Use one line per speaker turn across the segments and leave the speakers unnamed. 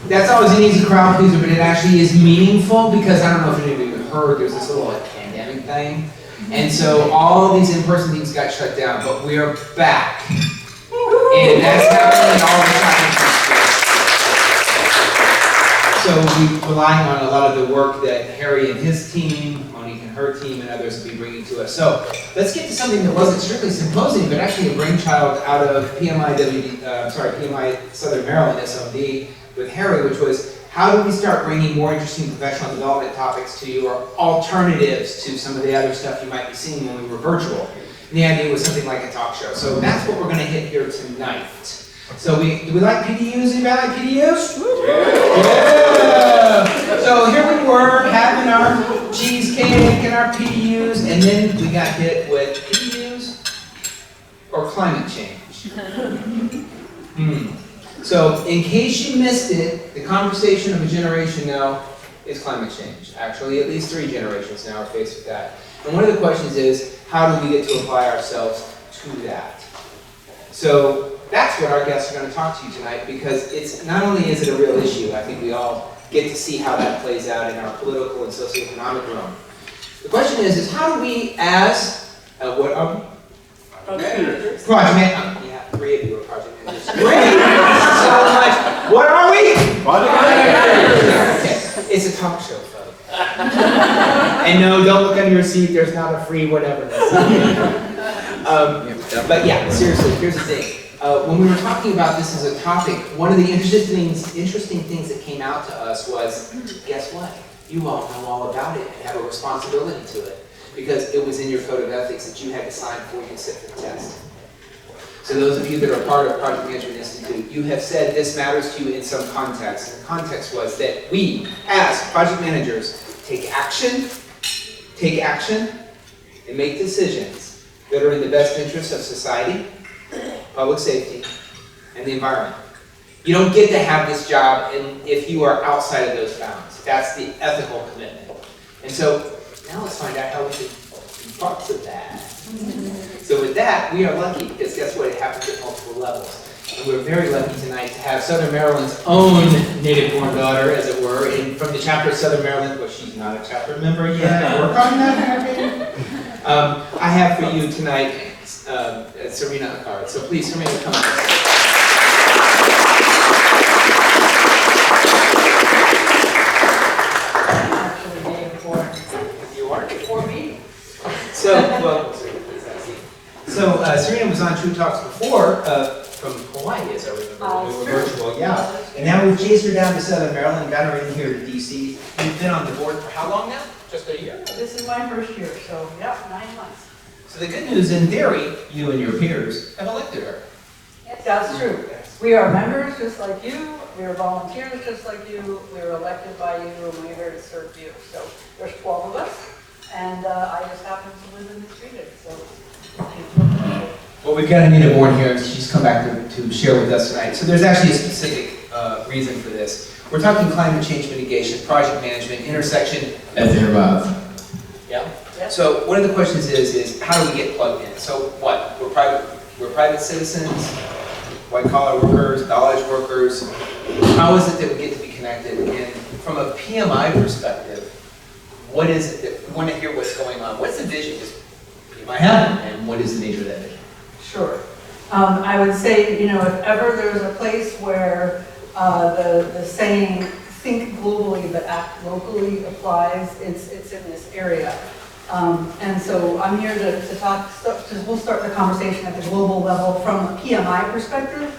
that's always an easy crowd pleaser, but it actually is meaningful because I don't know if any of you have heard, there's this little like pandemic thing. And so all these in-person things got shut down, but we are back. And that's happening all the time. So we're relying on a lot of the work that Harry and his team, Monique and her team, and others will be bringing to us. So let's get to something that wasn't strictly symposium, but actually a brainchild out of PMI Southern Maryland, SOD, with Harry, which was how do we start bringing more interesting professional development topics to you, or alternatives to some of the other stuff you might be seeing when we were virtual. And the idea was something like a talk show. So that's what we're going to hit here tonight. So do we like PDUs? Anybody like PDUs? Yeah! So here we were having our cheesecake and our PDUs, and then we got hit with PDUs or climate change. So in case you missed it, the conversation of a generation now is climate change. Actually, at least 3 generations now are faced with that. And one of the questions is, how do we get to apply ourselves to that? So that's what our guests are going to talk to you tonight, because it's not only is it a real issue, I think we all get to see how that plays out in our political and socioeconomic realm. The question is how do we as, what are we? Project managers. Yeah, 3 of you are project managers. Great! So much. What are we? Project managers. Okay. It's a talk show, folks. And no, don't look under your seat. There's not a free whatever. But yeah, seriously, here's the thing. When we were talking about this as a topic, one of the interesting things that came out to us was, guess what? You all know all about it and have a responsibility to it, because it was in your code of ethics that you had to sign before you could sit for the test. So those of you that are part of Project Management Institute, you have said this matters to you in some context. And the context was that we, as project managers, take action, and make decisions that are in the best interest of society, public safety, and the environment. You don't get to have this job if you are outside of those bounds. That's the ethical commitment. And so now let's find out how we can do parts of that. So with that, we are lucky, because guess what? It happens at multiple levels. And we're very lucky tonight to have Southern Maryland's own native-born daughter, as it were, and from the chapter of Southern Maryland. Well, she's not a chapter member yet. Work on that. I have for you tonight Serena Akard. So please, Serena, come on.
Actually native-born.
You are?
For me.
So Serena was on True Talks before, from Hawaii, as I remember, when we were virtual, yeah. And now we've chased her down to Southern Maryland, got her in here to DC. You've been on the board for how long now? Just a year?
This is my first year, so yeah, 9 months.
So the good news, in theory, you and your peers have elected her.
That's true. We are members just like you, we are volunteers just like you, we are elected by you, and we're here to serve you. So there's 12 of us, and I just happen to live in this region, so.
Well, we've got Anita Bourne here, and she's come back to share with us tonight. So there's actually a specific reason for this. We're talking climate change mitigation, project management, intersection, and thereabove. Yeah?
Yes.
So one of the questions is how do we get plugged in? So what? We're private citizens, white-collar workers, knowledge workers. How is it that we get to be connected? And from a PMI perspective, what is it that we want to hear what's going on? What's the vision? PMI have, and what is the nature of that vision?
Sure. I would say, if ever there's a place where the saying, think globally but act locally applies, it's in this area. And so I'm here to talk, because we'll start the conversation at the global level from a PMI perspective.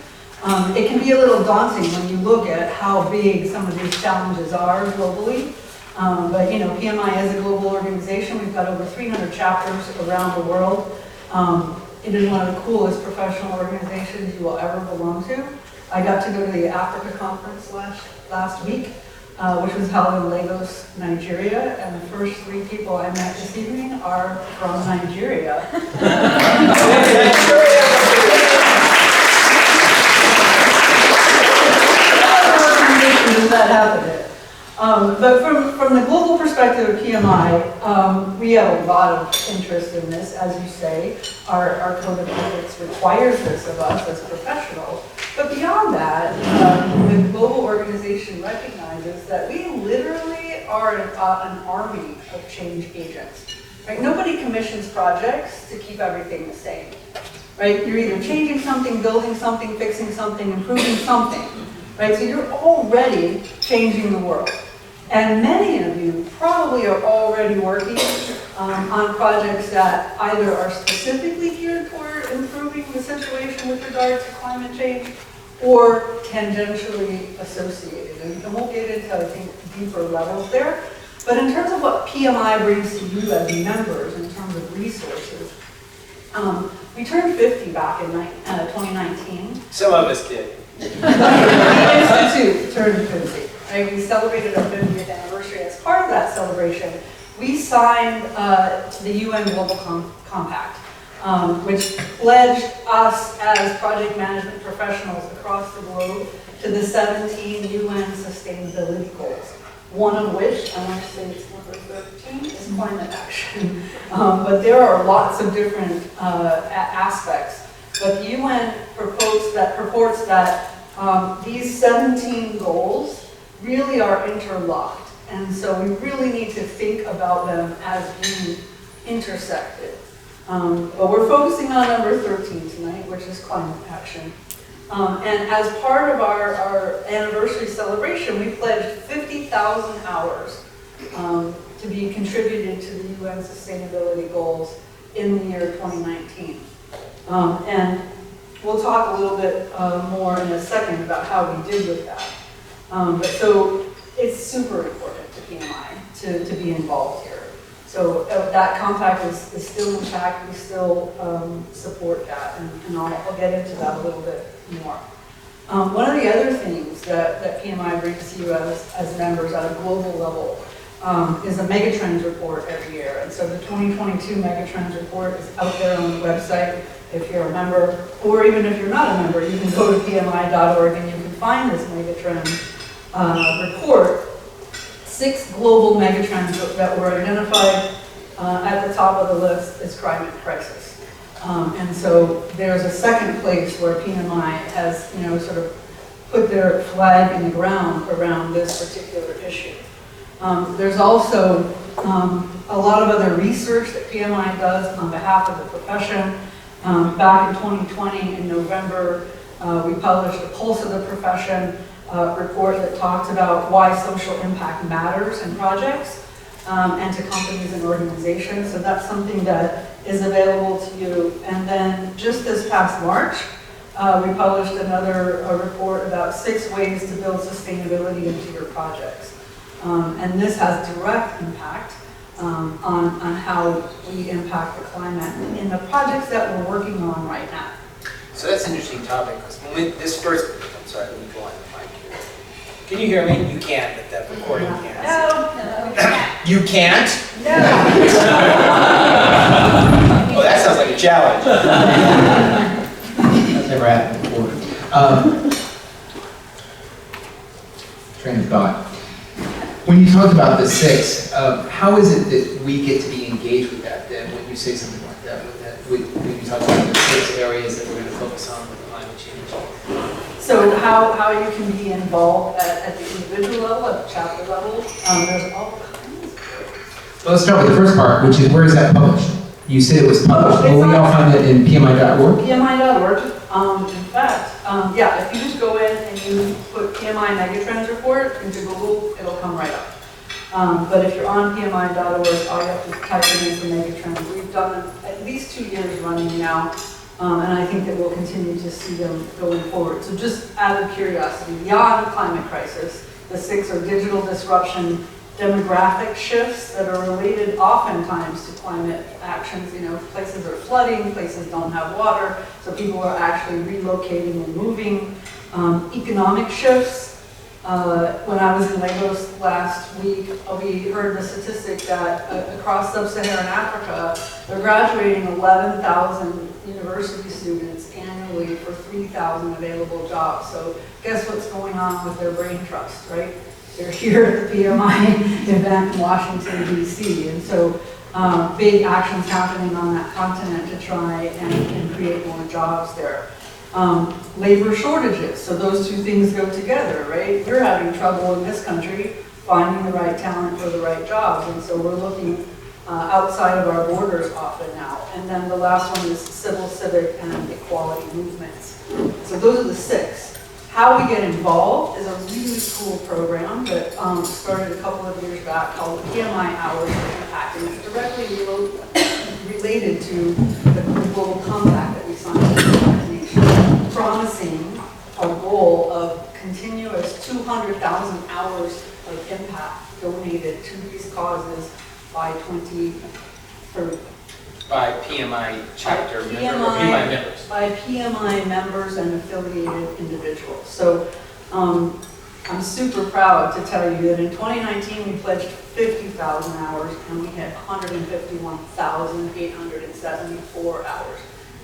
It can be a little daunting when you look at how big some of these challenges are globally. But PMI is a global organization. We've got over 300 chapters around the world. It is one of the coolest professional organizations you will ever belong to. I got to go to the Africa conference last week, which was held in Lagos, Nigeria, and the first 3 people I met this evening are from Nigeria. That happened. But from the global perspective of PMI, we have a lot of interest in this. As you say, our code of ethics requires this of us as professionals. But beyond that, the global organization recognizes that we literally are an army of change agents. Right? Nobody commissions projects to keep everything the same. Right? You're either changing something, building something, fixing something, improving something. Right? So you're already changing the world. And many of you probably are already working on projects that either are specifically geared toward improving the situation with regard to climate change or tangentially associated. And we'll get into, I think, deeper levels there. But in terms of what PMI brings to you as members in terms of resources, we turned 50 back in 2019.
Some of us did.
The Institute turned 50. Right? We celebrated our 50th anniversary. As part of that celebration, we signed to the UN Global Compact, which pledged us as project management professionals across the globe to the 17 UN sustainability goals. One of which, I want to say it's number 13, is climate action. But there are lots of different aspects. But the UN purports that these 17 goals really are interlocked. And so we really need to think about them as being intersected. But we're focusing on number 13 tonight, which is climate action. And as part of our anniversary celebration, we pledged 50,000 hours to be contributed to the UN sustainability goals in the year 2019. And we'll talk a little bit more in a second about how we did with that. But so it's super important to PMI to be involved here. So that compact is still intact. We still support that, and I'll get into that a little bit more. One of the other things that PMI brings to you as members at a global level is a Megatrends report every year. And so the 2022 Megatrends report is out there on the website if you're a member, or even if you're not a member, you can go to pmi.org and you can find this Megatrends report. 6 global megatrends that were identified. At the top of the list is climate crisis. And so there's a second place where PMI has, sort of put their flag in the ground around this particular issue. There's also a lot of other research that PMI does on behalf of the profession. Back in 2020, in November, we published a Pulse of the Profession report that talked about why social impact matters in projects and to companies and organizations. So that's something that is available to you. And then just this past March, we published another report about 6 ways to build sustainability into your projects. And this has direct impact on how we impact the climate in the projects that we're working on right now.
So that's an interesting topic, because when this first, I'm sorry, let me go on the mic here. Can you hear me? You can't, but that recording can't.
No.
You can't?
No.
Oh, that sounds like a challenge.
That's never happened before. Train of thought. When you talked about the 6, how is it that we get to be engaged with that then when you say something like that? When you talk about the 6 areas that we're going to focus on with climate change?
So how you can be involved at the individual level, at the chapter level, there's all kinds of ways.
Well, let's start with the first part, which is where is that published? You said it was published.
Oh,
Will we all find it in PMI.org?
PMI.org. In fact, yeah, if you just go in and you put PMI Megatrends report into Google, it'll come right up. But if you're on PMI.org, all you have to type in is the Megatrends. We've done them at least 2 years running now, and I think that we'll continue to see them going forward. So just out of curiosity, beyond climate crisis, the 6 are digital disruption, demographic shifts that are related oftentimes to climate actions. Places are flooding, places don't have water, so people are actually relocating and moving. Economic shifts. When I was in Lagos last week, we heard the statistic that across sub-Saharan Africa, they're graduating 11,000 university students annually for 3,000 available jobs. So guess what's going on with their brain trust, right? They're here at the PMI event in Washington, D.C. And so big actions happening on that continent to try and create more jobs there. Labor shortages, so those two things go together, right? We're having trouble in this country finding the right talent for the right jobs, and so we're looking outside of our borders often now. And then the last one is civil, civic, and equality movements. So those are the 6. How we get involved is a really cool program that started a couple of years back called PMI Hours for Impact, and it's directly related to the Global Compact that we signed with the United Nations, promising a goal of continuous 200,000 hours of impact donated to these causes by 2030.
By PMI chapter
By
member, or PMI members.
By PMI members and affiliated individuals. So I'm super proud to tell you that in 2019 we pledged 50,000 hours and we had 151,874 hours.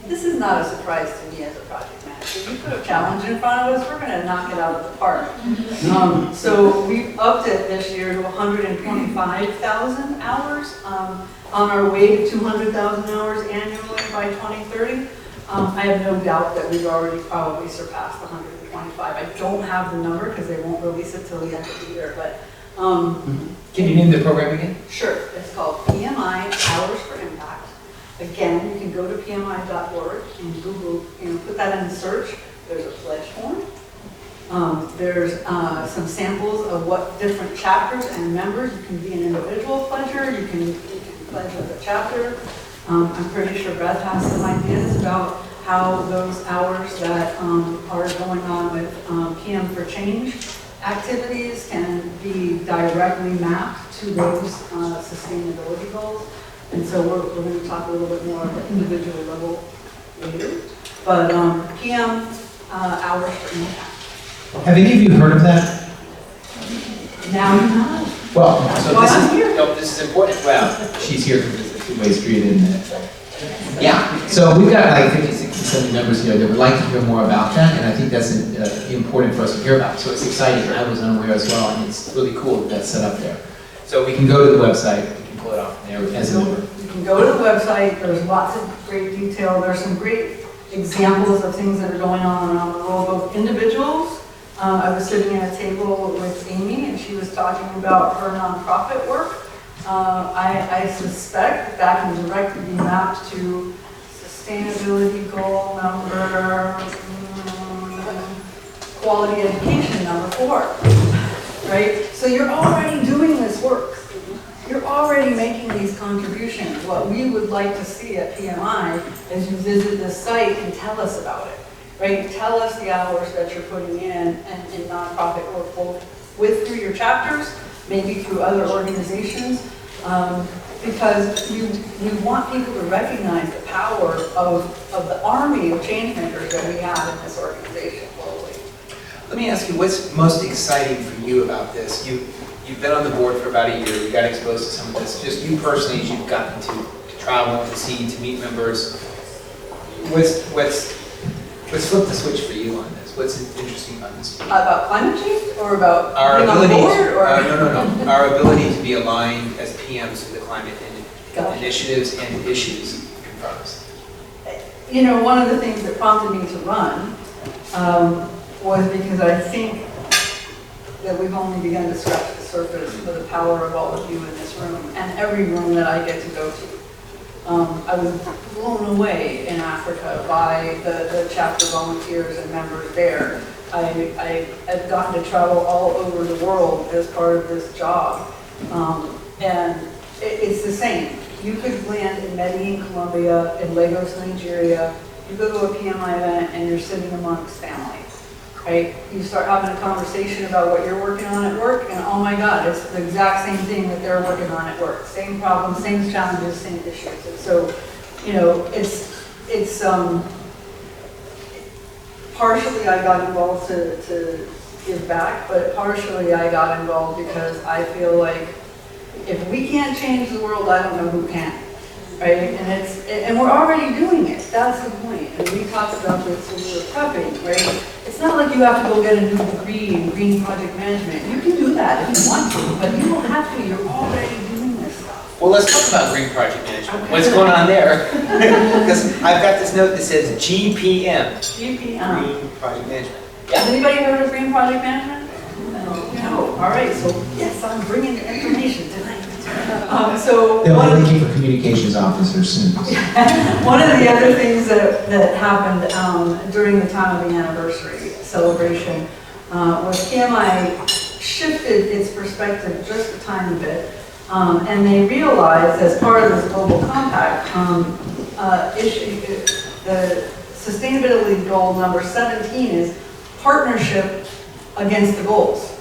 This is not a surprise to me as a project manager. You put a challenge in front of us, we're going to knock it out of the park. So we upped it this year to 125,000 hours. On our way to 200,000 hours annually by 2030. I have no doubt that we've already probably surpassed 125. I don't have the number because they won't release it till the end of the year, but
Can you name the program again?
sure, it's called PMI Hours for Impact. Again, you can go to PMI.org and Google, put that in the search. There's a pledge form. There's some samples of what different chapters and members. You can be an individual pledger. You can pledge with a chapter. I'm pretty sure Beth has some ideas about how those hours that are going on with PM for Change activities can be directly mapped to those sustainability goals. And so we're going to talk a little bit more at the individual level later. But PM hours for impact.
Have any of you heard of that?
Now you know.
Well,
So
Why
this
I'm
is,
here.
no, this is important. Well,
she's here because it's a two-way street, isn't it? Yeah, so we've got like 50, 60, 70 members here that would like to hear more about that, and I think that's important for us to hear about. So it's exciting. I was unaware as well, and it's really cool that that's set up there. So we can go to the website, we can pull it off from there as a member.
You can go to the website, there's lots of great detail, there's some great examples of things that are going on around the world, both individuals. I was sitting at a table with Amy and she was talking about her nonprofit work. I suspect that can directly be mapped to sustainability goal number, quality education number 4, right? So you're already doing this work. You're already making these contributions. What we would like to see at PMI is you visit this site and tell us about it, right? Tell us the hours that you're putting in nonprofit work, both through your chapters, maybe through other organizations, because you want people to recognize the power of the army of change makers that we have in this organization globally.
let me ask you, what's most exciting for you about this? You've been on the board for about a year. You got exposed to some of this. Just you personally, as you've gotten to travel, to see, to meet members. What's flipped the switch for you on this? What's interesting about this?
About climate change or about
Our
being on
ability,
board? Or?
no. Our ability to be aligned as PMs to the climate
Gotcha.
initiatives and issues confront us.
You know, one of the things that prompted me to run was because I think that we've only begun to scratch the surface of the power of all of you in this room and every room that I get to go to. I was blown away in Africa by the chapter volunteers and members there. I've gotten to travel all over the world as part of this job. And it's the same. You could land in Medellin, Colombia, in Lagos, Nigeria. You go to a PMI event and you're sitting amongst family, right? You start having a conversation about what you're working on at work, and oh my God, it's the exact same thing that they're working on at work. Same problems, same challenges, same issues. And so, you know, it's partially I got involved to give back, but partially I got involved because I feel like if we can't change the world, I don't know who can, right? And we're already doing it. That's the point. And we talked about this when we were prepping, right? It's not like you have to go get a new degree in green project management. You can do that if you want to, but you don't have to. You're already doing this stuff.
Well, let's talk about green project management. What's going on there? Because I've got this note that says GPM,
GPM.
green project management.
Has anybody heard of green project management? No. All right, so yes, I'm bringing the information tonight. So
They'll
one,
be looking for communications officers soon.
one of the other things that happened during the time of the anniversary celebration was PMI shifted its perspective just a tiny bit. And they realized, as part of this global compact issue, the sustainability goal number 17 is partnership against the goals.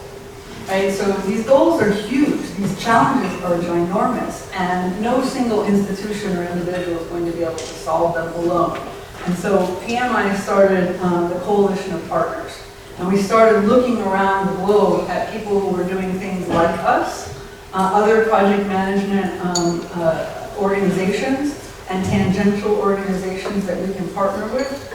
Right? So these goals are huge, these challenges are ginormous, and no single institution or individual is going to be able to solve them alone. And so PMI started the Coalition of Partners. And we started looking around the globe at people who were doing things like us, other project management organizations and tangential organizations that we can partner with.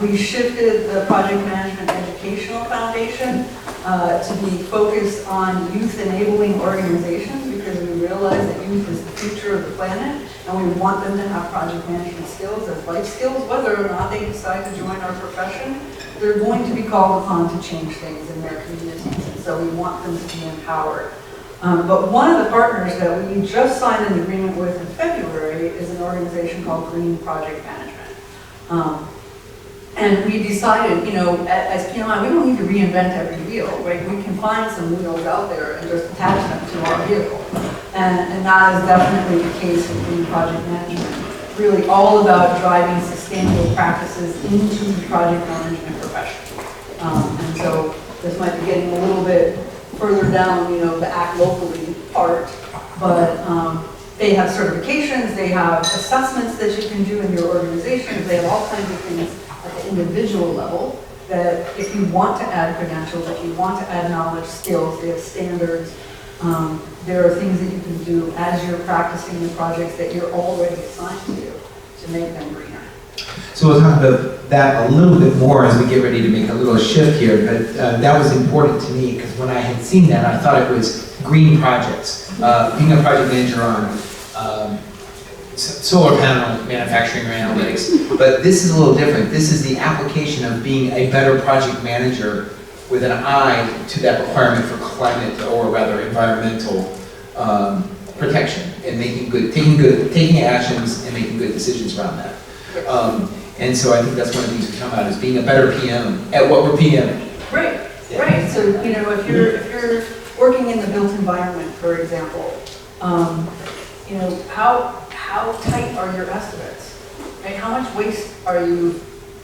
We shifted the Project Management Educational Foundation to be focused on youth enabling organizations because we realize that youth is the future of the planet and we want them to have project management skills as life skills. Whether or not they decide to join our profession, they're going to be called upon to change things in their communities, and so we want them to be empowered. But one of the partners that we just signed an agreement with in February is an organization called Green Project Management. And we decided, you know, as PMI, we don't need to reinvent every wheel, right? We can find some wheels out there and just attach them to our vehicle. And that is definitely the case with Green Project Management. Really all about driving sustainable practices into the project management profession. And so this might be getting a little bit further down, you know, the act locally part, but they have certifications, they have assessments that you can do in your organizations, they have all kinds of things at the individual level that if you want to add credentials, if you want to add knowledge, skills, they have standards. There are things that you can do as you're practicing the projects that you're already assigned to make them greener.
So we'll talk about that a little bit more as we get ready to make a little shift here, but that was important to me because when I had seen that, I thought it was green projects. Being a project manager on solar panel manufacturing or analytics, but this is a little different. This is the application of being a better project manager with an eye to that requirement for climate or rather environmental protection and taking actions and making good decisions around that. And so I think that's one of the things we come out is being a better PM at what we're PMing.
Right, yeah. Right. So you know, if you're working in the built environment, for example, you know, how tight are your estimates? Right? How much waste are you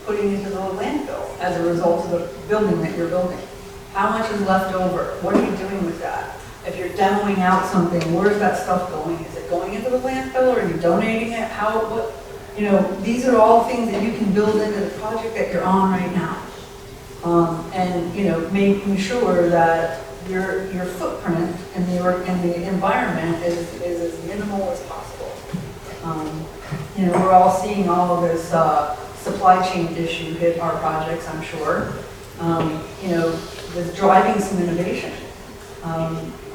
putting into the landfill as a result of the building that you're building? How much is left over? What are you doing with that? If you're demoing out something, where's that stuff going? Is it going into the landfill or are you donating it? You know, these are all things that you can build into the project that you're on right now. And, you know, making sure that your footprint in the environment is as minimal as possible. You know, we're all seeing all of this supply chain issue hit our projects, I'm sure. You know, with driving some innovation.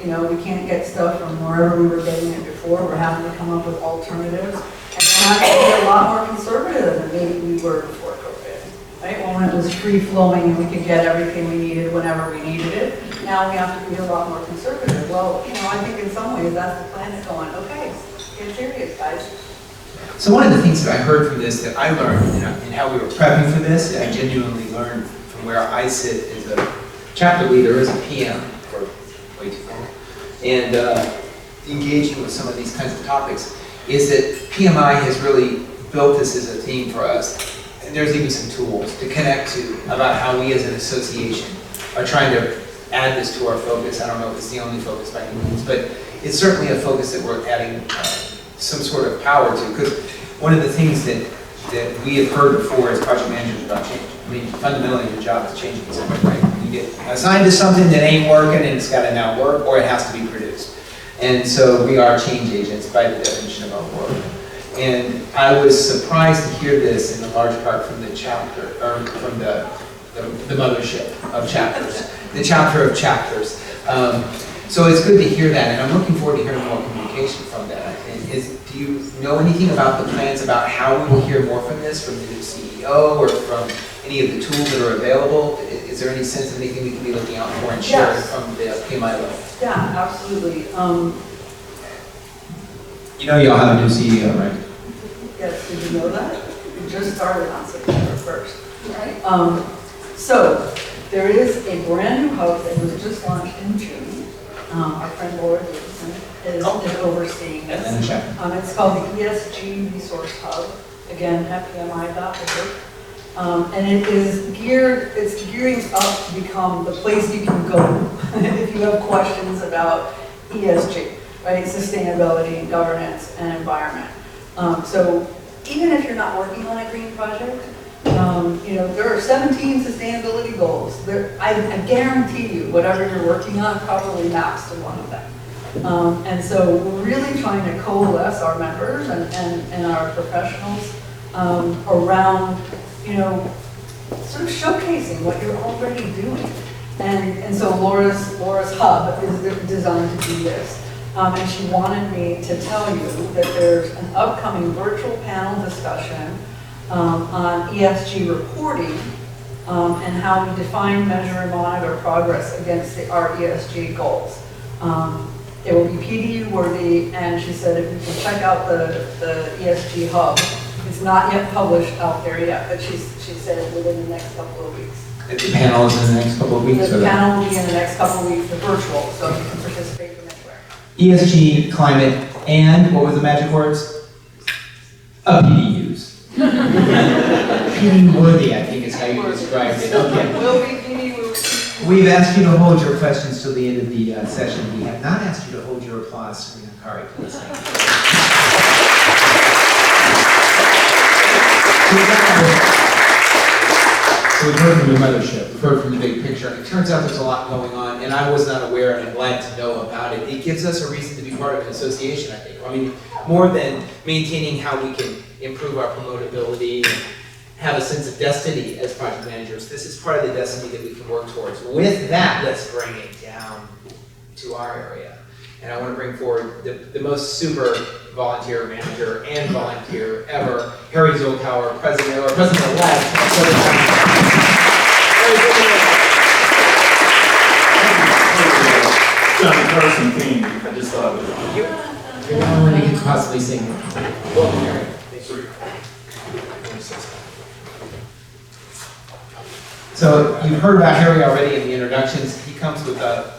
You know, we can't get stuff from wherever we were getting it before. We're having to come up with alternatives. And we're having to be a lot more conservative than maybe we were before COVID, right? When it was free-flowing and we could get everything we needed whenever we needed it. Now we have to be a lot more conservative. Well, you know, I think in some ways that's the planet going, okay, get serious, guys.
So one of the things that I heard from this that I learned in how we were prepping for this, I genuinely learned from where I sit as a chapter leader, as a PM for way too long, and engaging with some of these kinds of topics, is that PMI has really built this as a theme for us. And there's even some tools to connect to about how we as an association are trying to add this to our focus. I don't know if it's the only focus by any means, but it's certainly a focus that we're adding some sort of power to. Because one of the things that we have heard before as project managers about change, I mean, fundamentally your job is changing something, right? You get assigned to something that ain't working and it's got to now work, or it has to be produced. And so we are change agents by the definition of our work. And I was surprised to hear this in a large part from the chapter, or from the mothership of chapters, the chapter of chapters. So it's good to hear that, and I'm looking forward to hearing more communication implication from that? And do you know anything about the plans about how we will hear more from this, from the new CEO or from any of the tools that are available? Is there any sense of anything we can be looking out for and sharing
Yes.
from the PMI level?
Yeah, absolutely.
You know you'll have a new CEO, right?
Yes, did you know that? We just started on September 1st. Right. So there is a brand new hub that was just launched in June. Our friend Laura Davidson is overseeing this.
And then check.
It's called the ESG Resource Hub, again, at PMI.org. And it's gearing up to become the place you can go if you have questions about ESG, right? Sustainability, governance, and environment. So even if you're not working on a green project, there are 17 sustainability goals. I guarantee you, whatever you're working on probably maps to one of them. And so we're really trying to coalesce our members and our professionals around, sort of showcasing what you're already doing. And so Laura's hub is designed to do this. And she wanted me to tell you that there's an upcoming virtual panel discussion on ESG reporting and how we define, measure, and monitor progress against our ESG goals. It will be PDU worthy, and she said if you can check out the ESG hub, it's not yet published out there yet, but she said within the next couple of weeks.
The panel is in the next couple of weeks?
The panel will be in the next couple of weeks, the virtual, so you can participate from anywhere.
ESG, climate, and what was the magic words? PDUs. PD worthy, I think is how you described it. Okay.
Will be PD, will be.
We've asked you to hold your questions till the end of the session. We have not asked you to hold your applause. Serena Kari, please. Thank you. So we've heard from your mothership, we've heard from the big picture. It turns out there's a lot going on, and I was not aware, and I'm glad to know about it. It gives us a reason to be part of an association, I think. I mean, more than maintaining how we can improve our promotability and have a sense of destiny as project managers. This is part of the destiny that we can work towards. With that, let's bring it down to our area. And I want to bring forward the most super volunteer manager and volunteer ever, Harry Zolkauer, President-elect of Southern
Johnny Carson theme, I just thought of it.
You're the only one who can possibly sing it. Welcome, Harry. So you've heard about Harry already in the introductions. He comes with a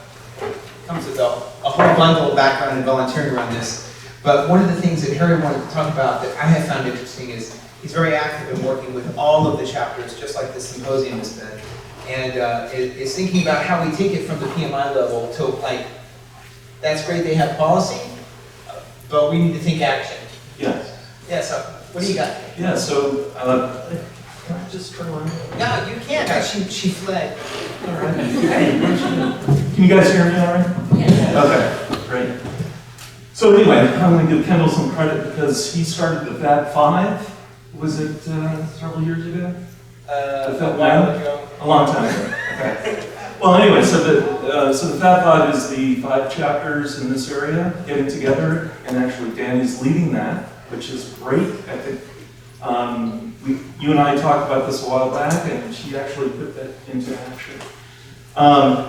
whole bundle of background and volunteering around this. But one of the things that Harry wanted to talk about that I have found interesting is he's very active in working with all of the chapters, just like the symposium has been, and is thinking about how we take it from the PMI level to like, that's great they have policy, but we need to think action.
Yes.
Yeah, so what do you got?
Yeah, so, can I just turn on?
No, you can't. She fled.
All right. Can you guys hear me all right?
Yes.
Okay, great. So anyway, I'm going to give Kendall some credit because he started the Fab 5. Was it several years ago?
A while ago.
A long time ago. Okay. Well, anyway, so the Fab 5 is the 5 chapters in this area getting together, and actually Danny's leading that, which is great. I think you and I talked about this a while back, and she actually put that into action.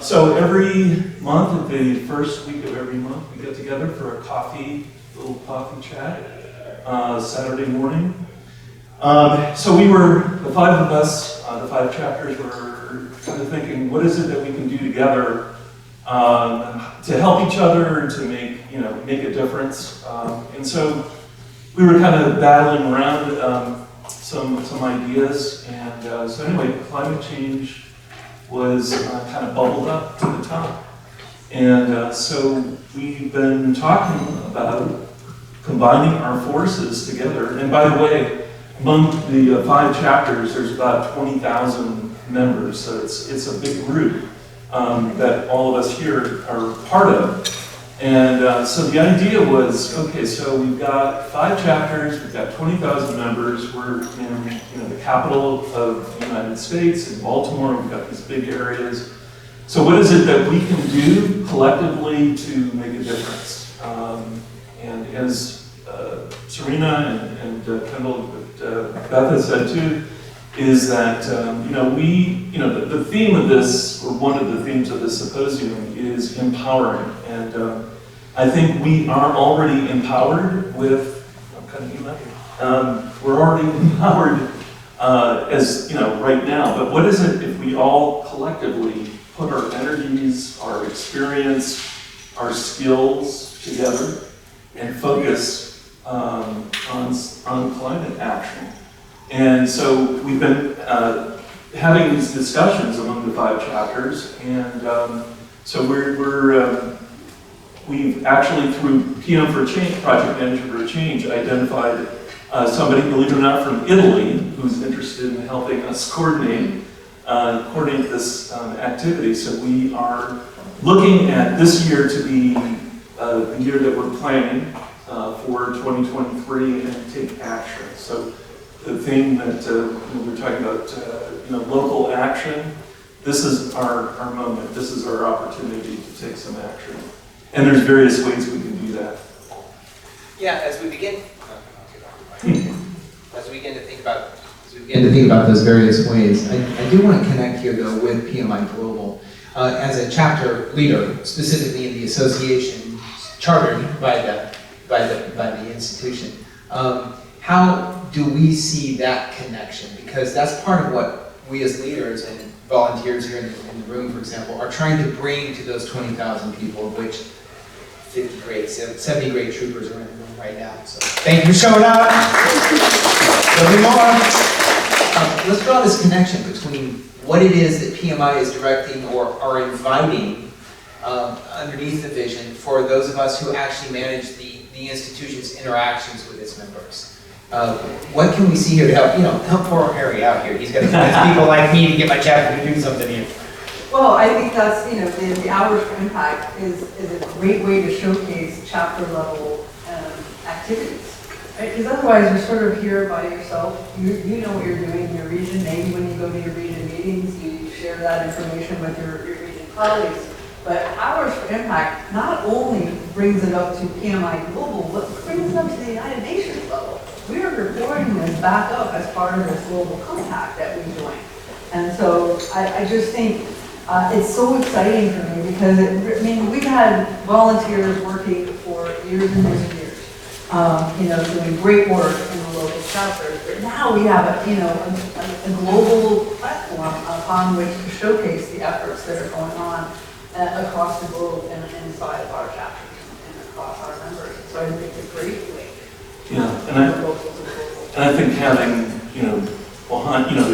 So every month, at the first week of every month, we get together for a little coffee chat, Saturday morning. So we were, the 5 of us, the 5 chapters, were kind of thinking, what is it that we can do together to help each other, to make a difference? And so we were kind of battling around some ideas, and so anyway, climate change was kind of bubbled up to the top. And so we've been talking about combining our forces together. And by the way, among the 5 chapters, there's about 20,000 members, so it's a big group that all of us here are part of. And so the idea was, okay, so we've got 5 chapters, we've got 20,000 members, we're in the capital of the United States, in Baltimore, we've got these big areas. So what is it that we can do collectively to make a difference? And as Serena and Kendall, Beth has said too, is that, the theme of this, or one of the themes of this symposium is empowering. And I think we are already empowered with, I'm cutting you out. We're already empowered as, right now. But what is it if we all collectively put our energies, our experience, our skills together and focus on climate action? And so we've been having these discussions among the 5 chapters, and so we've actually, through PM for Change, Project Manager for Change, identified somebody, believe it or not, from Italy, who's interested in helping us coordinate this activity. So we are looking at this year to be the year that we're planning for 2023 and take action. So the thing that we're talking about, local action, this is our moment. This is our opportunity to take some action. And there's various ways we can do that.
Yeah, as we begin to think about
those various ways, I do want to connect here though with PMI Global. As a chapter leader, specifically in the association chartered by the institution, how do we see that connection? Because that's part of what we as leaders and volunteers here in the room, for example, are trying to bring to those 20,000 people, of which 70 great troopers are in the room right now. So thank you for showing up. There'll be more. Let's draw this connection between what it is that PMI is directing or are inviting underneath the vision for those of us who actually manage the institution's interactions with its members. What can we see here to help poor Harry out here? He's got to convince people like me to get my chapter to do something here.
Well, I think that's, the Hours for Impact is a great way to showcase chapter level activities. Right? Because otherwise you're sort of here by yourself. You know what you're doing in your region. Maybe when you go to your region meetings, you share that information with your region colleagues. But Hours for Impact not only brings it up to PMI Global, but brings it up to the United Nations level. We are reporting this back up as part of this global compact that we joined. And so I just think it's so exciting for me because we've had volunteers working for years and years and years, doing great work in the local chapters. But now we have a global platform upon which to showcase the efforts that are going on across the globe and inside of our chapters and across our members. So I think it's a great way.
Yeah, and I think having,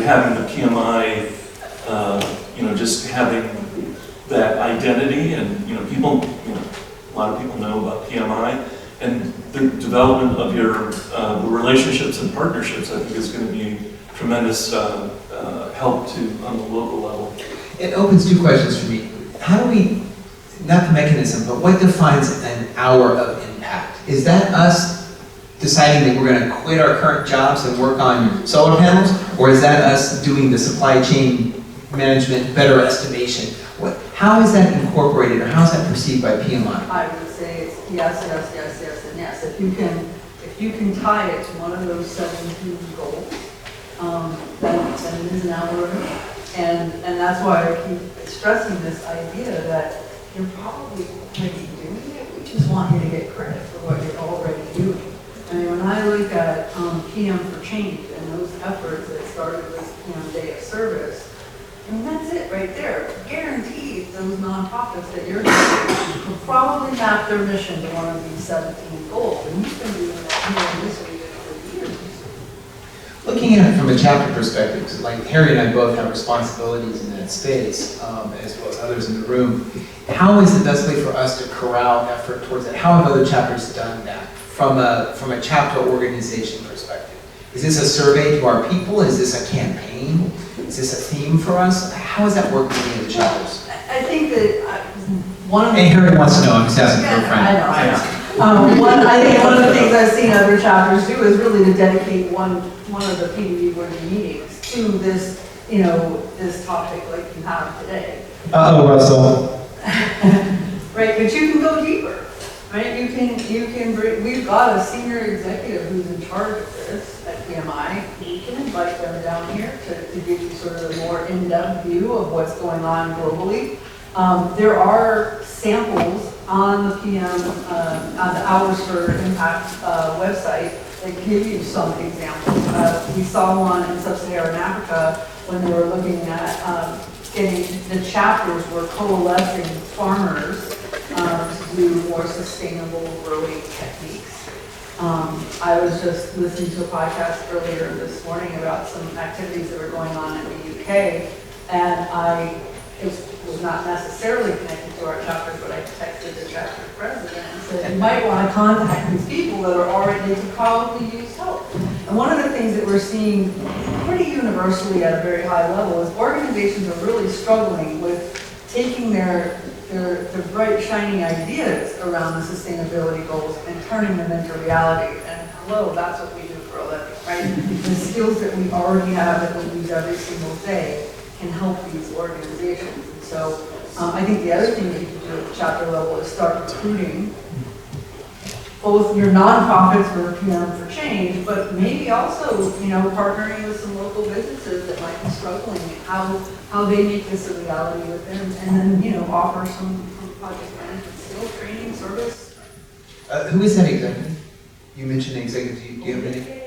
having the PMI, just having that identity and, people, a lot of people know about PMI and the development of your, the relationships and partnerships, I think is going to be tremendous help on the local level.
It opens 2 questions for me. How do we, not the mechanism, but what defines an hour of impact? Is that us deciding that we're going to quit our current jobs and work on solar panels? Or is that us doing the supply chain management, better estimation? How is that incorporated or how is that perceived by PMI?
I would say it's yes, yes, yes, yes, and yes. If you can tie it to one of those 17 goals, then it is an hour of it. And that's why I keep stressing this idea that you're probably already doing it. We just want you to get credit for what you're already doing. I mean, when I look at PM for Change and those efforts that started with PM Day of Service, that's it right there. Guaranteed those nonprofits that you're doing will probably map their mission to one of these 17 goals. And you've been doing that here in this region for years.
Looking at it from a chapter perspective, because like Harry and I both have responsibilities in that space, as well as others in the room, how is the best way for us to corral effort towards that? How have other chapters done that from a chapter organization perspective? Is this a survey to our people? Is this a campaign? Is this a theme for us? How is that working in the chapters?
I think that one of the...
And Harry wants to know, I'm just asking for a friend.
I know. I think one of the things I've seen other chapters do is really to dedicate one of the PDB worthy meetings to this, this topic like you have today.
Uh-oh, Russell.
Right, but you can go deeper. Right, you can bring, we've got a senior executive who's in charge of this at PMI. You can invite them down here to give you sort of a more in-depth view of what's going on globally. There are samples on the PM, on the Hours for Impact website that give you some examples. We saw one in Sub-Saharan Africa when they were looking at getting, the chapters were coalescing farmers to do more sustainable growing techniques. I was just listening to a podcast earlier this morning about some activities that were going on in the UK, and it was not necessarily connected to our chapters, but I texted the chapter president and said, you might want to contact these people that are already, they could probably use help. And one of the things that we're seeing pretty universally at a very high level is organizations are really struggling with taking their bright, shining ideas around the sustainability goals and turning them into reality. And hello, that's what we do for a living, right? The skills that we already have that we use every single day can help these organizations. And so I think the other thing that you can do at the chapter level is start recruiting both your nonprofits for PM for Change, but maybe also, partnering with some local businesses that might be struggling, how they make this a reality with them, and then, offer some project management skill training service.
Who is that executive? You mentioned executive, do you have any?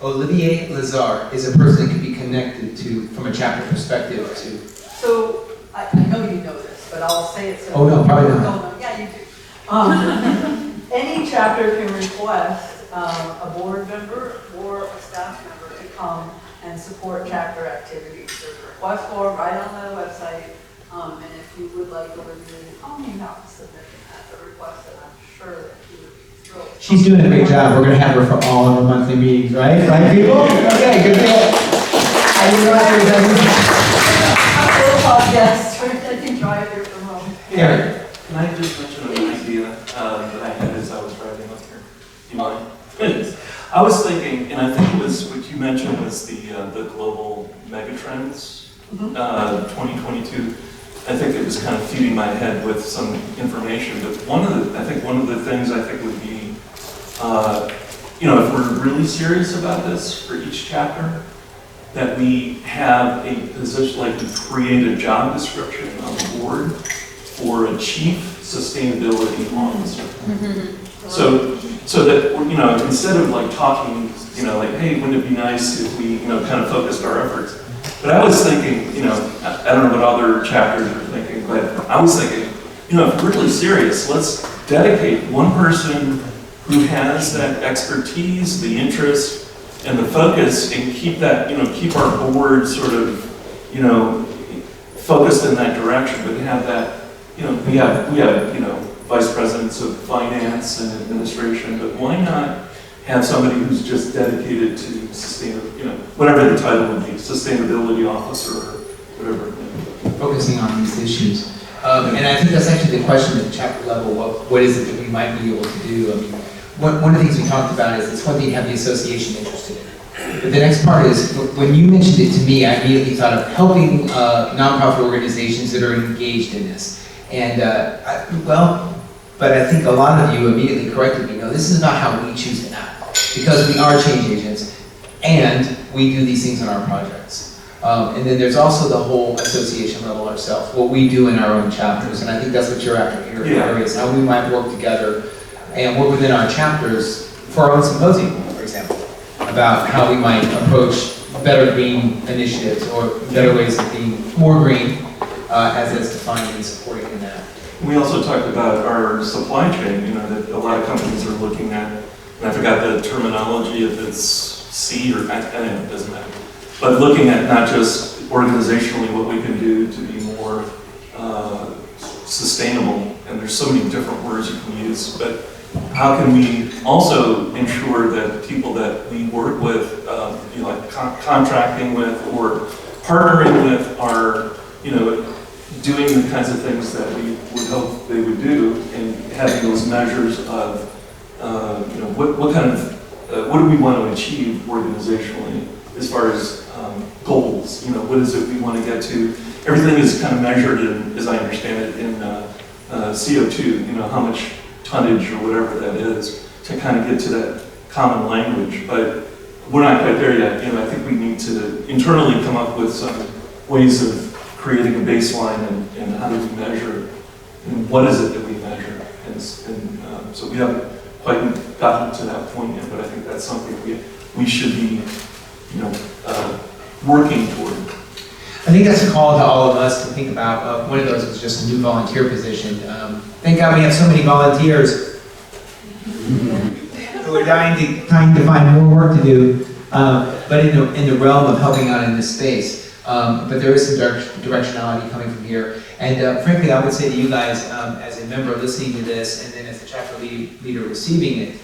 Olivier Lazar is a person that can be connected to, from a chapter perspective, to.
So, I know you know this, but I'll say it so.
Oh, no, probably not.
No, yeah, you do. Any chapter can request a board member or a staff member to come and support chapter activities. There's a request form right on the website, and if you would like to review, you have to submit that request, and I'm sure that you would be thrilled.
She's doing a great job. We're going to have her for all of our monthly meetings, right? Right, people? Okay, good deal. I didn't realize there was
A little podcast, right? I can drive here from home.
Eric.
Can I just mention an idea that I had as I was driving up here? Do you mind? I was thinking, and I think it was what you mentioned was the global megatrends, 2022. I think it was kind of feeding my head with some information, but one of the things I think would be, if we're really serious about this for each chapter, that we have a position, like to create a job description on the board for a chief sustainability officer. So that, instead of like talking, like, hey, wouldn't it be nice if we, kind of focused our efforts. But I was thinking, I don't know what other chapters are thinking, but I was thinking, if we're really serious, let's dedicate one person who has that expertise, the interest, and the focus, and keep that, keep our board sort of, focused in that direction, but have that, we have, vice presidents of finance and administration, but why not have somebody who's just dedicated to whatever the title would be, sustainability officer or whatever.
Focusing on these issues. And I think that's actually the question at the chapter level, what is it that we might be able to do? I mean, one of the things we talked about is it's one thing to have the association interested in it. But the next part is, when you mentioned it to me, I immediately thought of helping nonprofit organizations that are engaged in this. And, but I think a lot of you immediately corrected me, no, this is about how we choose to act. Because we are change agents, and we do these things in our projects. And then there's also the whole association level ourselves, what we do in our own chapters, and I think that's what you're after here, is how we might work together and work within our chapters for our own symposium, for example, about how we might approach better green initiatives or better ways of being more green as it's defined and supporting in that.
We also talked about our supply chain, that a lot of companies are looking at, and I forgot the terminology, if it's C or, I don't know, it doesn't matter. But looking at not just organizationally what we can do to be more sustainable, and there's so many different words you can use, but how can we also ensure that people that we work with, like contracting with or partnering with are, doing the kinds of things that we would hope they would do, and having those measures of, what do we want to achieve organizationally as far as goals? What is it we want to get to? Everything is kind of measured in, as I understand it, in CO2. How much tonnage or whatever that is to kind of get to that common language. But we're not quite there yet. I think we need to internally come up with some ways of creating a baseline and how do we measure and what is it that we measure. And so we haven't quite gotten to that point yet, but I think that's something we should be, working toward.
I think that's a call to all of us to think about. One of those was just a new volunteer position. Thank God we have so many volunteers who are dying to find more work to do, but in the realm of helping out in this space. But there is some directionality coming from here. And frankly, I would say to you guys, as a member listening to this, and then as a chapter leader receiving it,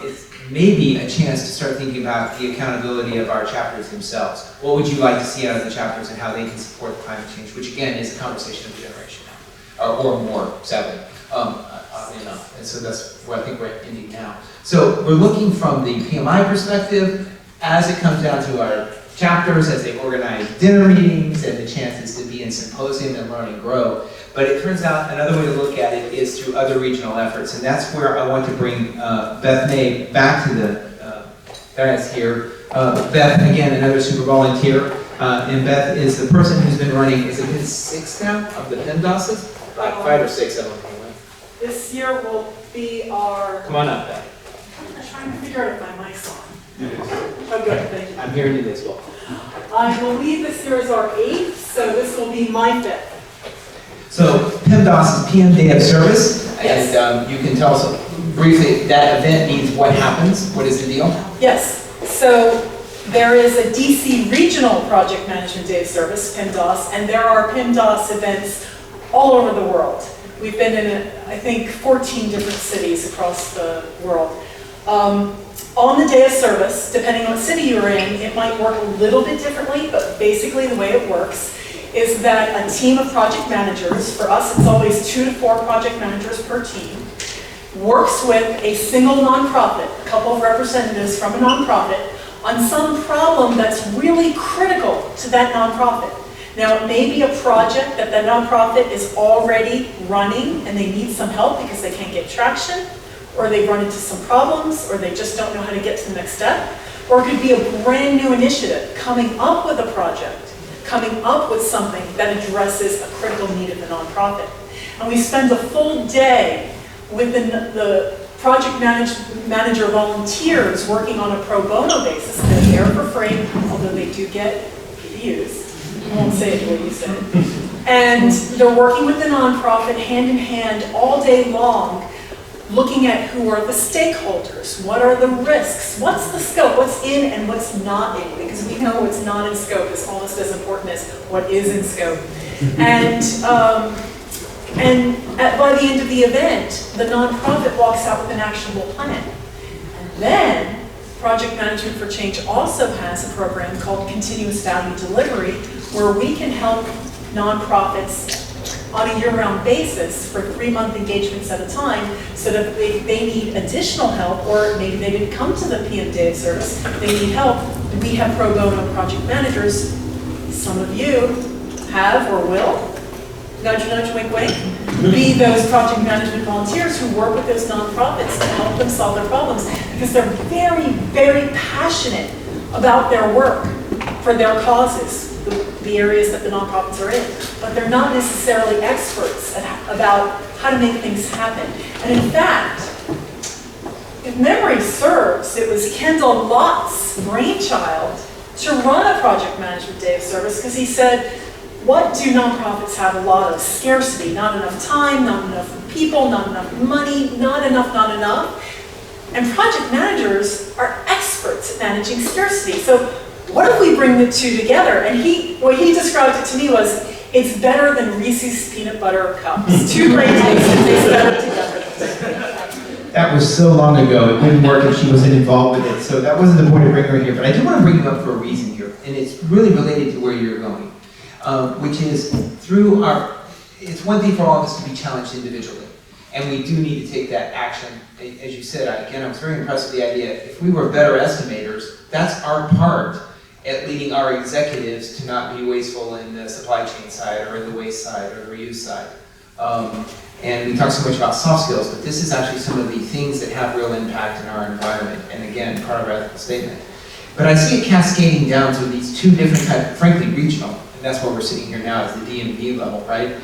it's maybe a chance to start thinking about the accountability of our chapters themselves. What would you like to see out of the chapters and how they can support climate change, which again is a conversation of a generation now, or more, sadly, oddly enough. And so that's where I think we're ending now. So we're looking from the PMI perspective as it comes down to our chapters, as they organize dinner meetings and the chances to be in symposium and learn and grow. But it turns out another way to look at it is through other regional efforts. And that's where I want to bring Beth May back to the dais here. Beth, again, another super volunteer. And Beth is the person who's been running, is it his 6th now of the PEMDASs? 5 or 6, I don't know.
This year will be our,
Come on up, Beth.
I'm trying to figure out if my mic's on. Oh, good, thank you.
I'm hearing you as well.
I believe this year is our 8th, so this will be my 5th.
So PEMDAS is PM Day of Service.
Yes.
And you can tell us briefly, that event means what happens? What is the deal?
Yes, so there is a DC Regional Project Management Day of Service, PIMDAS, and there are PIMDAS events all over the world. We've been in, I think, 14 different cities across the world. On the day of service, depending on what city you're in, it might work a little bit differently, but basically the way it works is that a team of project managers, for us it's always 2 to 4 project managers per team, works with a single nonprofit, a couple of representatives from a nonprofit, on some problem that's really critical to that nonprofit. Now, it may be a project that the nonprofit is already running and they need some help because they can't get traction, or they've run into some problems, or they just don't know how to get to the next step. Or it could be a brand new initiative, coming up with a project, coming up with something that addresses a critical need of the nonprofit. And we spend a full day with the project manager volunteers working on a pro bono basis. They're there for free, although they do get views. I won't say it the way you said it. And they're working with the nonprofit hand in hand all day long, looking at who are the stakeholders, what are the risks, what's the scope, what's in and what's not in, because we know what's not in scope is almost as important as what is in scope. And by the end of the event, the nonprofit walks out with an actionable plan. And then, Project Management for Change also has a program called Continuous Value Delivery, where we can help nonprofits on a year-round basis for 3-month engagements at a time, so that if they need additional help, or maybe they didn't come to the PM Day of Service, they need help, we have pro bono project managers. Some of you have or will, nudge, nudge, wink, wink, be those project management volunteers who work with those nonprofits to help them solve their problems, because they're very, very passionate about their work for their causes, the areas that the nonprofits are in, but they're not necessarily experts about how to make things happen. And in fact, if memory serves, it was Kendall Lott's brainchild to run a Project Management Day of Service, because he said, what do nonprofits have a lot of? Scarcity, not enough time, not enough people, not enough money, not enough. And project managers are experts at managing scarcity. So what if we bring the two together? And what he described it to me was, it's better than Reese's peanut butter cups. Two great things that taste better together.
That was so long ago, it didn't work if she wasn't involved with it, so that wasn't the point of bringing her here. But I do want to bring you up for a reason here, and it's really related to where you're going, which is it's one thing for all of us to be challenged individually, and we do need to take that action. As you said, I was very impressed with the idea, if we were better estimators, that's our part at leading our executives to not be wasteful in the supply chain side, or in the waste side, or the reuse side. And we talk so much about soft skills, but this is actually some of the things that have real impact in our environment, and again, part of our ethical statement. But I see it cascading down to these two different types, frankly, regional, and that's where we're sitting here now, is the DMV level, right?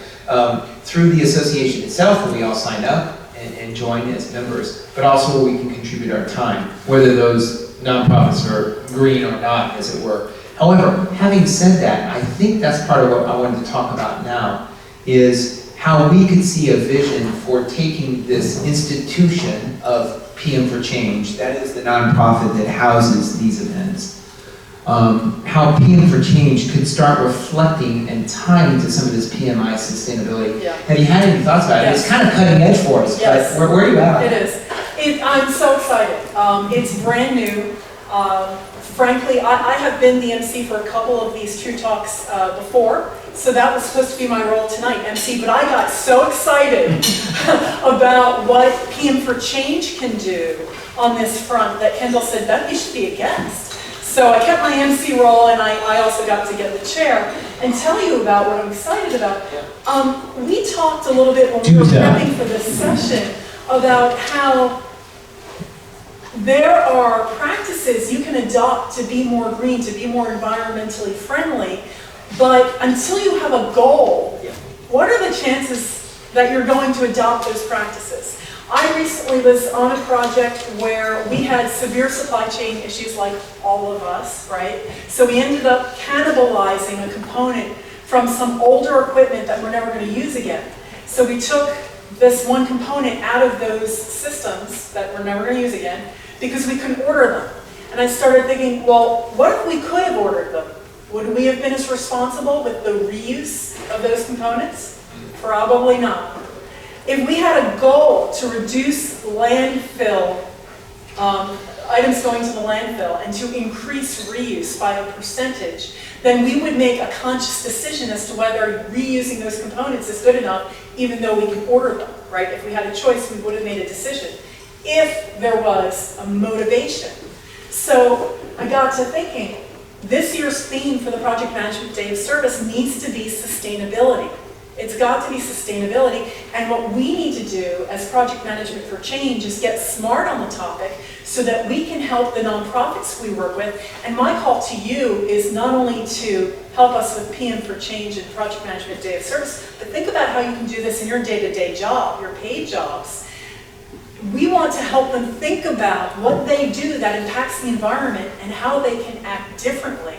Through the association itself, when we all sign up and join as members, but also where we can contribute our time, whether those nonprofits are green or not, as it were. However, having said that, I think that's part of what I wanted to talk about now, is how we could see a vision for taking this institution of PM for Change, that is the nonprofit that houses these events, how PM for Change could start reflecting and tying to some of this PMI sustainability.
Yeah.
Have you had any thoughts about it?
Yes.
It's kind of cutting edge for us,
Yes.
but where are you at?
It is. I'm so excited. It's brand new. Frankly, I have been the MC for a couple of these True Talks before, so that was supposed to be my role tonight, MC, but I got so excited about what PM for Change can do on this front that Kendall said, Beth, you should be a guest. So I kept my MC role, and I also got to get the chair and tell you about what I'm excited about. We talked a little bit when we were prepping for this session about how there are practices you can adopt to be more green, to be more environmentally friendly, but until you have a goal, what are the chances that you're going to adopt those practices? I recently was on a project where we had severe supply chain issues like all of us, right? So we ended up cannibalizing a component from some older equipment that we're never going to use again. So we took this one component out of those systems that we're never going to use again because we couldn't order them. And I started thinking, well, what if we could have ordered them? Would we have been as responsible with the reuse of those components? Probably not. If we had a goal to reduce landfill, items going to the landfill, and to increase reuse by a percentage, then we would make a conscious decision as to whether reusing those components is good enough, even though we can order them, right? If we had a choice, we would have made a decision, if there was a motivation. So I got to thinking, this year's theme for the Project Management Day of Service needs to be sustainability. It's got to be sustainability, and what we need to do as Project Management for Change is get smart on the topic so that we can help the nonprofits we work with. And my call to you is not only to help us with PM for Change and Project Management Day of Service, but think about how you can do this in your day-to-day job, your paid jobs. We want to help them think about what they do that impacts the environment and how they can act differently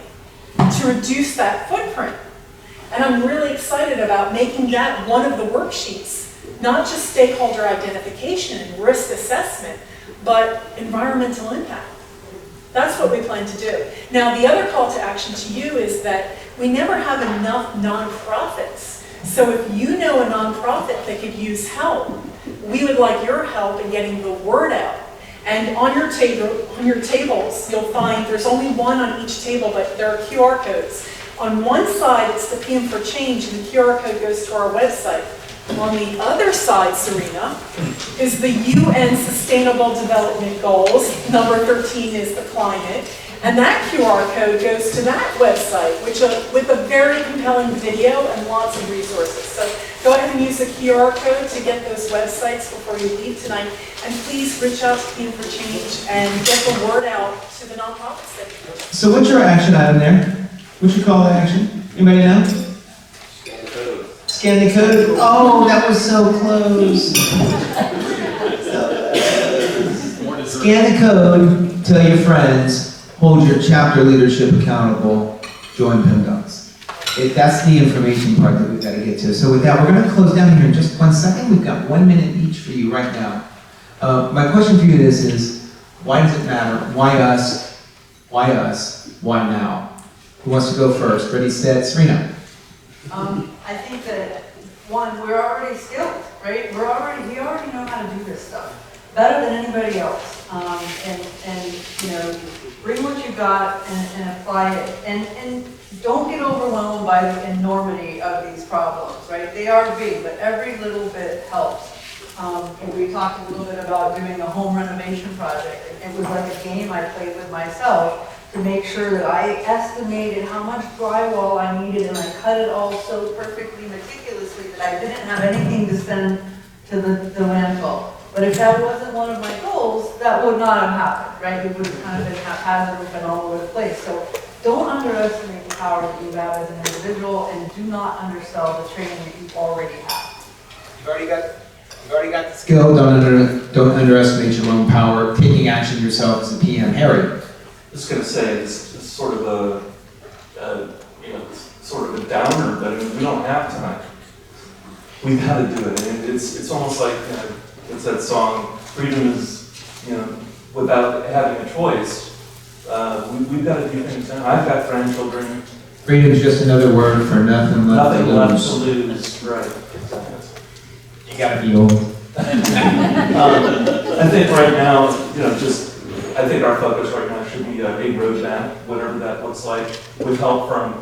to reduce that footprint. And I'm really excited about making that one of the worksheets, not just stakeholder identification and risk assessment, but environmental impact. That's what we plan to do. Now, the other call to action to you is that we never have enough nonprofits. So if you know a nonprofit that could use help, we would like your help in getting the word out. And on your tables, you'll find there's only one on each table, but there are QR codes. On one side, it's the PM for Change, and the QR code goes to our website. On the other side, Serena, is the UN Sustainable Development Goals. Number 13 is the climate. And that QR code goes to that website, which with a very compelling video and lots of resources. So go ahead and use the QR code to get those websites before you leave tonight. And please reach out to PM for Change and get the word out to the nonprofits that you work with.
So what's your action item there? What's your call to action? Anybody know?
Scan the code.
Scan the code? Oh, that was so close. Scan the code, tell your friends, hold your chapter leadership accountable, join PIMDOS. That's the information part that we've got to get to. So with that, we're going to close down here in just 1 second. We've got 1 minute each for you right now. My question for you is, why does it matter? Why us? Why us? Why now? Who wants to go first? Ready, set, Serena.
I think that, one, we're already skilled, right? We already know how to do this stuff better than anybody else. And you know, bring what you got and apply it. And don't get overwhelmed by the enormity of these problems, right? They are big, but every little bit helps. And we talked a little bit about doing a home renovation project. It was like a game I played with myself to make sure that I estimated how much drywall I needed and I cut it all so perfectly meticulously that I didn't have anything to send to the landfill. But if that wasn't one of my goals, that would not have happened, right? It would have kind of been haphazard and all over the place. So don't underestimate the power that you have as an individual, and do not undersell the training that you already have.
You've already got the skill, don't underestimate your own power, taking action yourself as a PM. Harry?
I was gonna say, it's sort of sort of a downer, but I mean, we don't have time. We've got to do it, and it's almost like, it's that song, freedom is, without having a choice. We've got to do things now. I've got grandchildren.
Freedom is just another word for nothing left to
Nothing left
lose.
to lose, right, exactly.
You gotta be old.
I think right now, I think our focus right now should be a roadmap, whatever that looks like, with help from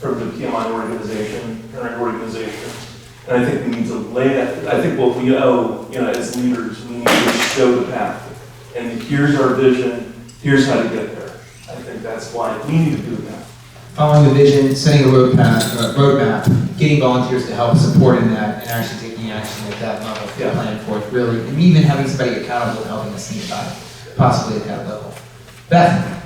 from the PMI organization, current organization. And I think we need to lay that, I think what we owe, as leaders, we need to show the path. And here's our vision, here's how to get there. I think that's why we need to do that.
Following the vision, setting a roadmap, getting volunteers to help supporting that, and actually taking action at that level,
Yeah.
plan forth, really, and even having somebody accountable and helping us think about it, possibly at that level. Beth,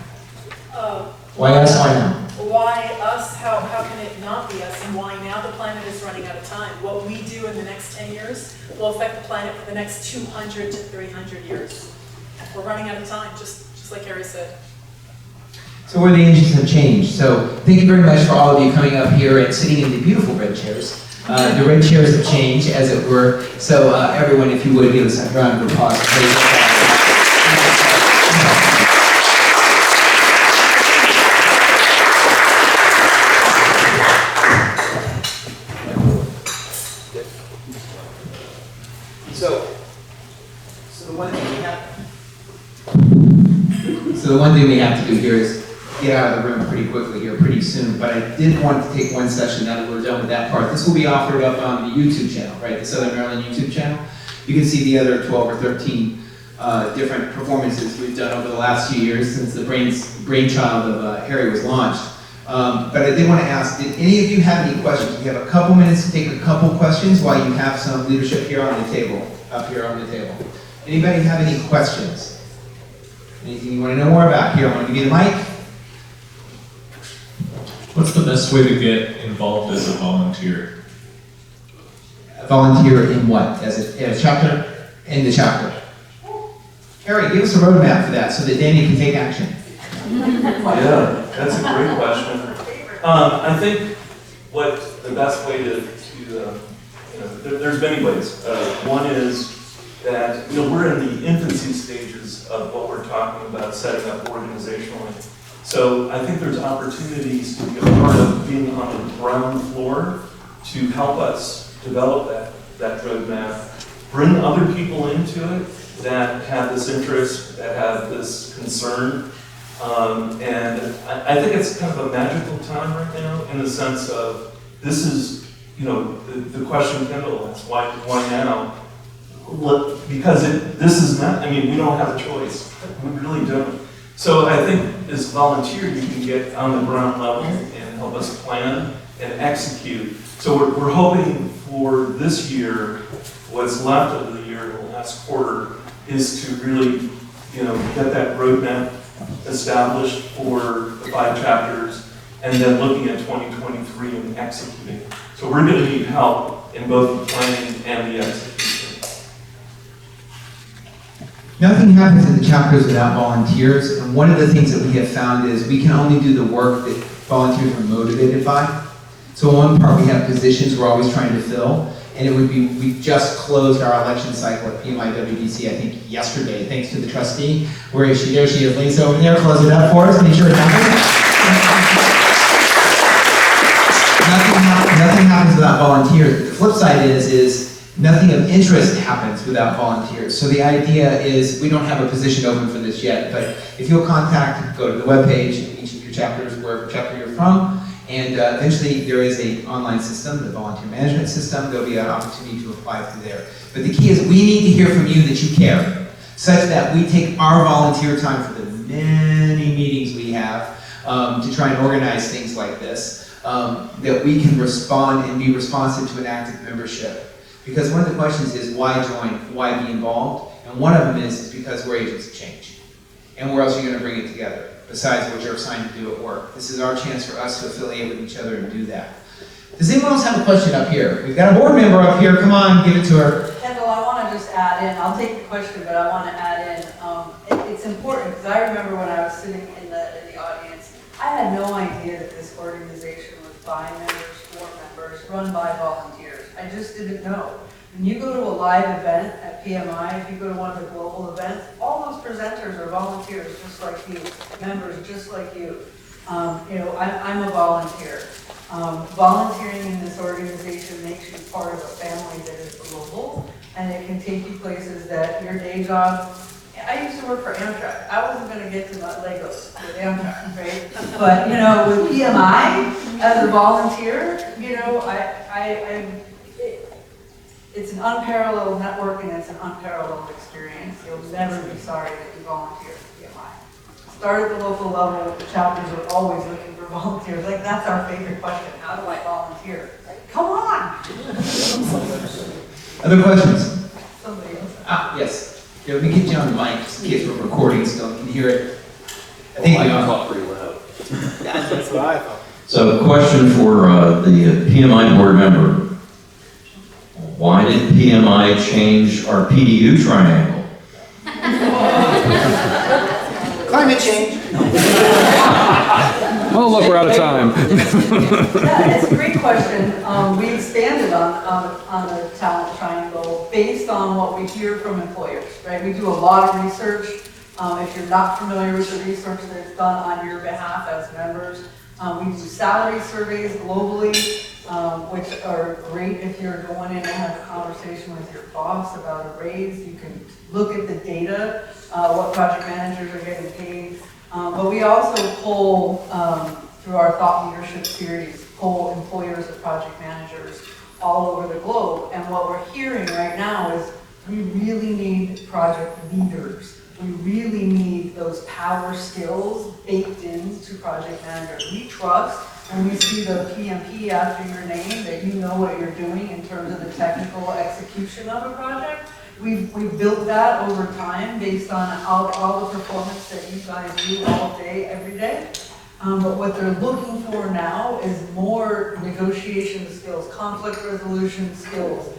why us, why now?
Why us? How can it not be us? And why now? The planet is running out of time. What we do in the next 10 years will affect the planet for the next 200 to 300 years. We're running out of time, just like Harry said.
So where the engines have changed. So thank you very much for all of you coming up here and sitting in the beautiful red chairs. The red chairs have changed, as it were. So everyone, if you would, give us a round of applause. So the one thing we have to do here is get out of the room pretty quickly here, pretty soon. But I did want to take one session now that we're done with that part. This will be offered up on the YouTube channel, right? The Southern Maryland YouTube channel. You can see the other 12 or 13 different performances we've done over the last few years since the brainchild of Harry was launched. But I did want to ask, did any of you have any questions? We have a couple minutes to take a couple questions while you have some leadership here on the table, up here on the table. Anybody have any questions? Anything you want to know more about? Here, I want to give you the mic.
What's the best way to get involved as a volunteer?
Volunteer in what? As a chapter? In the chapter. Harry, give us a roadmap for that so that Danny can take action.
Yeah, that's a great question. I think what the best way there's many ways. One is that we're in the infancy stages of what we're talking about setting up organizationally. So I think there's opportunities to be a part of being on the ground floor to help us develop that roadmap, bring other people into it that have this interest, that have this concern. And I think it's kind of a magical time right now in the sense of this is, the question Kendall asked, why now? Because this is not, we don't have a choice. We really don't. So I think as a volunteer, you can get on the ground level and help us plan and execute. So we're hoping for this year, what's left of the year, the last quarter, is to really, get that roadmap established for the 5 chapters, and then looking at 2023 and executing. So we're going to need help in both the planning and the execution.
Nothing happens in the chapters without volunteers, and one of the things that we have found is we can only do the work that volunteers are motivated by. So in one part we have positions we're always trying to fill, and we just closed our election cycle at PMI-WDC, I think yesterday, thanks to the trustee. Where is she? There she is, Lisa over there, close it up for us, make sure it happens. Nothing happens without volunteers. The flip side is nothing of interest happens without volunteers. So the idea is, we don't have a position open for this yet, but if you'll go to the webpage, each of your chapters, wherever chapter you're from, and eventually there is an online system, the volunteer management system. There'll be an opportunity to apply through there. But the key is we need to hear from you that you care, such that we take our volunteer time for the many,
meetings we have to try and organize things like this, that we can respond and be responsive to an active membership. Because one of the questions is why join, why be involved? And one of them is because we're agents of change. And where else are you going to bring it together besides what you're assigned to do at work? This is our chance for us to affiliate with each other and do that. Does anyone else have a question up here? We've got a board member up here. Come on, give it to her.
Kendall, I want to just add in, I'll take the question, but I want to add in, it's important, because I remember when I was sitting in the audience, I had no idea that this organization was by members, for members, run by volunteers. I just didn't know. When you go to a live event at PMI, if you go to one of the global events, all those presenters are volunteers just like you, members just like you. I'm a volunteer. Volunteering in this organization makes you part of a family that is global, and it can take you places that your day job. I used to work for Amtrak. I wasn't going to get to Legos with Amtrak, right? But with PMI as a volunteer, it's an unparalleled network and it's an unparalleled experience. You'll never be sorry that you volunteered at PMI. Start at the local level. The chapters are always looking for volunteers. Like, that's our favorite question. How do I volunteer? Like, come on!
Other questions?
Somebody else.
Yes. Yeah, let me get you on the mic, just in case we're recording still. Can you hear it? I think we
I
are.
talk pretty loud.
That's what I thought.
So, question for the PMI board member. Why did PMI change our PDU triangle?
Climate change.
Oh, look, we're out of time.
Yeah, it's a great question. We expanded on the talent triangle based on what we hear from employers, right? We do a lot of research. If you're not familiar with the research that's done on your behalf as members, we do salary surveys globally, which are great if you're going in and have a conversation with your boss about a raise. You can look at the data, what project managers are getting paid. But we also poll, through our thought leadership series, poll employers of project managers all over the globe. And what we're hearing right now is we really need project leaders. We really need those power skills baked into project managers. We trust when we see the PMP after your name that you know what you're doing in terms of the technical execution of a project. We've built that over time based on all the performance that you guys do all day, every day. But what they're looking for now is more negotiation skills, conflict resolution skills,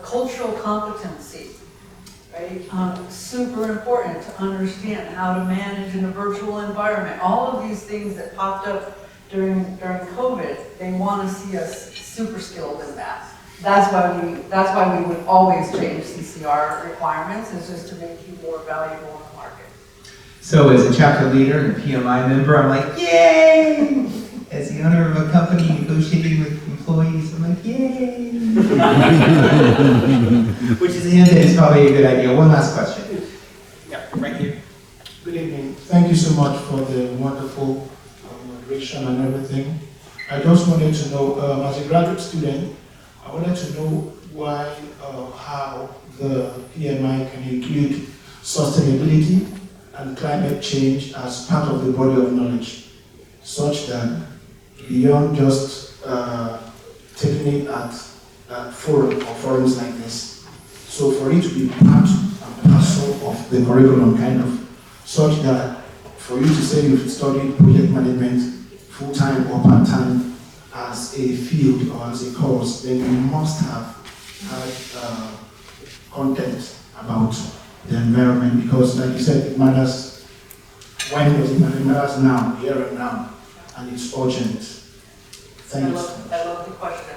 cultural competency, right? Super important to understand how to manage in a virtual environment. All of these things that popped up during COVID, they want to see us super skilled in that. That's why we would always change CCR requirements, is just to make you more valuable in the market.
So as a chapter leader and a PMI member, I'm like, yay! As the owner of a company negotiating with employees, I'm like, yay! Which is a hint that it's probably a good idea. One last question. Yeah, right here.
Good evening. Thank you so much for the wonderful moderation and everything. I just wanted to know, as a graduate student, I wanted to know why, how the PMI can include sustainability and climate change as part of the body of knowledge, such that beyond just taking it at forums like this, so for it to be part and parcel of the curriculum, kind of, such that for you to say you've studied project management full-time or part-time as a field or as a course, then you must have had content about the environment, because like you said, it matters. When does it matter? It matters now, here and now, and it's urgent. Thank you.
I love the question.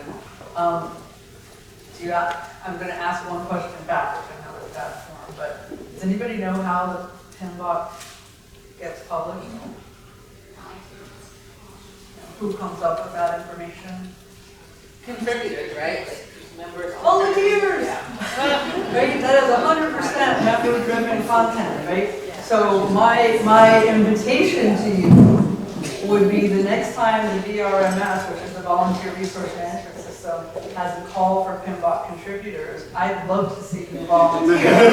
I'm going to ask one question back, which I know is bad form, but does anybody know how the PMBOK gets published? Who comes up with that information?
Contributors, right? Like members.
Volunteers! Right? That is 100% member-driven content, right? So my invitation to you would be the next time the VRMS, which is the Volunteer Resource Management System, has a call for PMBOK contributors, I'd love to see you volunteer.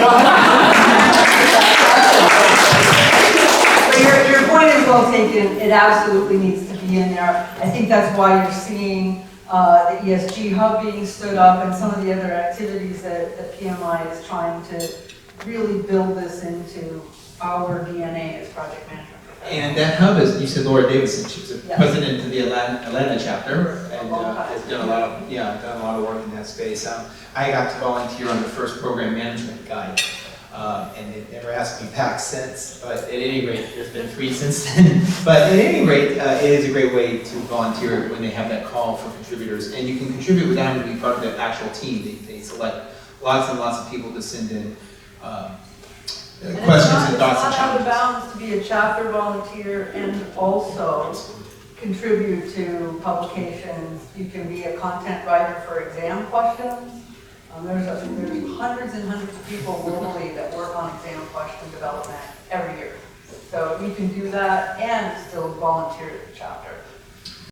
So your point point is well taken, it absolutely needs to be in there. I think that's why you're seeing the ESG hub being stood up and some of the other activities that PMI is trying to really build this into our DNA as project management.
And that hub is, you said Laura Davidson, she's the
Yes.
president of the Atlanta chapter, and
A long time.
has done a lot of, done a lot of work in that space. I got to volunteer on the first program management guide, and it never has to be packed since, but at any rate, it's been free since then. But at any rate, it is a great way to volunteer when they have that call for contributors, and you can contribute without having to be part of the actual team. They select lots and lots of people to send in questions and thoughts and
It's not out of
challenges.
bounds to be a chapter volunteer and also contribute to publications. You can be a content writer for exam questions. There's hundreds and hundreds of people globally that work on exam question development every year. So you can do that and still volunteer at the chapter.